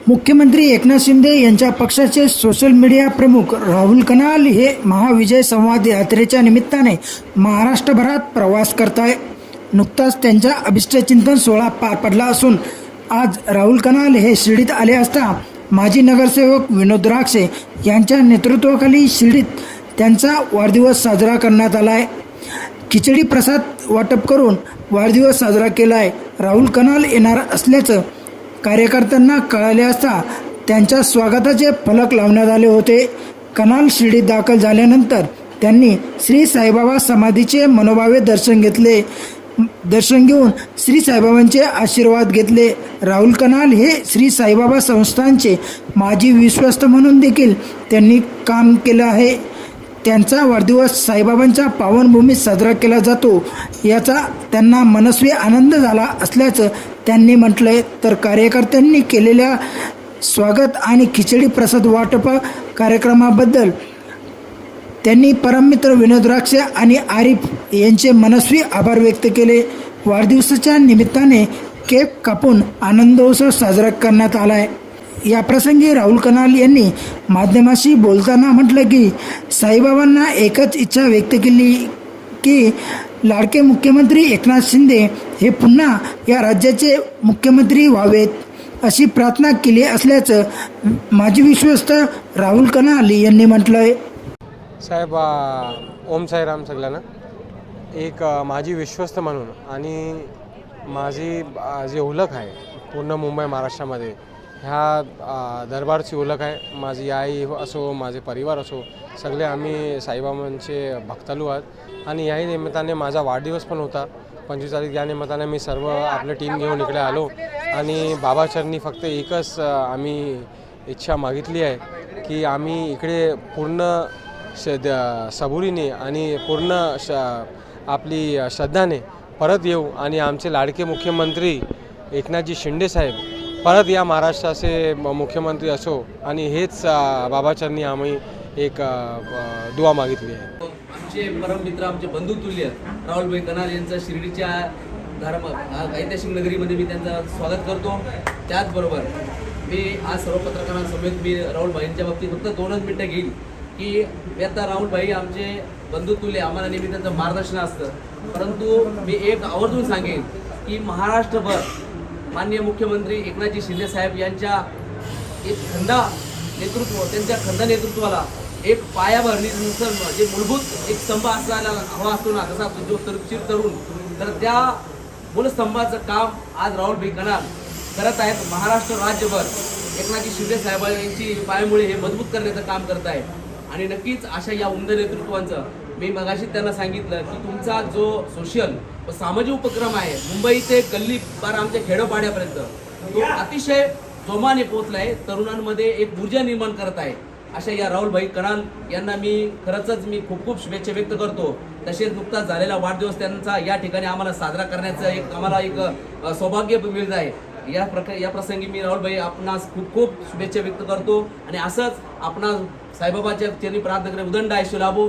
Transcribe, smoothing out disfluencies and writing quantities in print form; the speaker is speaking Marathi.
मुख्यमंत्री एकनाथ शिंदे यांच्या पक्षाचे सोशल मीडिया प्रमुख राहुल कनाल हे महाविजय संवाद यात्रेच्या निमित्ताने महाराष्ट्रभरात प्रवास करत आहे. नुकताच त्यांचा अभिष्टचिंतन सोहळा पार पडला असून आज राहुल कनाल हे शिर्डीत आले असता माजी नगरसेवक विनोद द्राक्षे यांच्या नेतृत्वाखाली शिर्डीत त्यांचा वाढदिवस साजरा करण्यात आला आहे. खिचडी प्रसाद वाटप करून वाढदिवस साजरा केला आहे. राहुल कनाल येणार असल्याचं कार्यकर्त्यांना कळाले असता त्यांच्या स्वागताचे फलक लावण्यात आले होते. कनाल शिर्डीत दाखल झाल्यानंतर त्यांनी श्री साईबाबा समाधीचे मनोभावे दर्शन घेऊन श्री साईबाबांचे आशीर्वाद घेतले. राहुल कनाल हे श्री साईबाबा संस्थानचे माजी विश्वस्त म्हणून देखील त्यांनी काम केलं आहे. त्यांचा वाढदिवस साईबाबांच्या पावनभूमीत साजरा केला जातो याचा त्यांना मनस्वी आनंद झाला असल्याचं त्यांनी म्हटलंय. तर कार्यकर्त्यांनी केलेल्या स्वागत आणि खिचडी प्रसाद वाटप कार्यक्रमाबद्दल त्यांनी परममित्र विनोद द्राक्षे आणि आरिफ यांचे मनस्वी आभार व्यक्त केले. वाढदिवसाच्या निमित्ताने केक कापून आनंदोत्सव साजरा करण्यात आला आहे. याप्रसंगी राहुल कनाल यांनी माध्यमाशी बोलताना म्हटलं की साईबाबांना एकच इच्छा व्यक्त केली की लाडके मुख्यमंत्री एकनाथ शिंदे हे पुन्हा या राज्याचे मुख्यमंत्री व्हावेत अशी प्रार्थना केली असल्याचं माजी विश्वस्त राहुल कनाल यांनी म्हटलं आहे. साहेब ओम साईराम सगळ्यांना. एक माझी विश्वस्त म्हणून आणि माझी जी ओळख आहे पूर्ण मुंबई महाराष्ट्रामध्ये ह्या दरबारची ओळख आहे. माझी आई असो माझे परिवार असो सगळे आम्ही साईबाबांचे भक्तालू आहोत आणि याही निमित्ताने माझा वाढदिवस पण होता 25 तारीख. या निमित्ताने मी सर्व आपलं टीम घेऊन इकडे आलो आणि बाबाचरणी फक्त एकच आम्ही इच्छा मागितली आहे की आम्ही इकडे पूर्ण सबुरीने आणि पूर्ण आपली श्रद्धाने परत येऊ आणि आमचे लाडके मुख्यमंत्री एकनाथजी शिंदे साहेब परत या महाराष्ट्राचे मुख्यमंत्री असो आणि हेच बाबाचरणी आम्ही एक दुआ मागितली आहे. आमचे परममित्र आमचे बंधुतुल्य राहुलभाई कनाल यांचं शिर्डीच्या ऐतिहासिक नगरीमध्ये मी त्यांचं स्वागत करतो. त्याचबरोबर मी आज सर्व पत्रकारांसमेत मी राहुलभाईंच्या बाबतीत फक्त 2 मिनिटं घेईल की आता राहुलभाई आमचे बंधुतुल्य आम्हाला नेहमी त्यांचं मार्गदर्शन असतं. परंतु मी एक आवर्जून सांगेन की महाराष्ट्रभर माननीय मुख्यमंत्री एकनाथजी शिंदे साहेब यांच्या एक त्यांच्या खंदा नेतृत्वाला एक पायाभरणीनुसार जे मूलभूत एक स्तंभ असायला हवा असतो ना तसा जो तरुण तर त्या मूलस्तंभाचं काम आज राहुलभाई कनाल करत आहेत. महाराष्ट्र राज्यभर एकनाथजी शिंदे साहेब यांची पायामुळे हे मजबूत करण्याचं काम करत आहे आणि नक्कीच अशा या उमद नेतृत्वांचं मी मगाशी त्यांना सांगितलं की तुमचा जो सोशल व सामाजिक उपक्रम आहे मुंबई ते गल्ली पार आमच्या खेडोपाड्यापर्यंत तो अतिशय जोमाने पोहोचला आहे. तरुणांमध्ये एक ऊर्जा निर्माण करत आहे. अशा या राहुलभाई कनाल यांना मी खरंच खूप खूप शुभेच्छा व्यक्त करतो. तसेच नुकताच झालेला वाढदिवस त्यांचा या ठिकाणी आम्हाला साजरा करण्याचं आम्हाला एक सौभाग्य मिळत आहे. या प्रसंगी मी राहुलभाई आपणास खूप खूप शुभेच्छा व्यक्त करतो आणि असंच आपणास साईबाबाच्या चरणी प्रार्थना करणे उदंड आयुष्य लाभो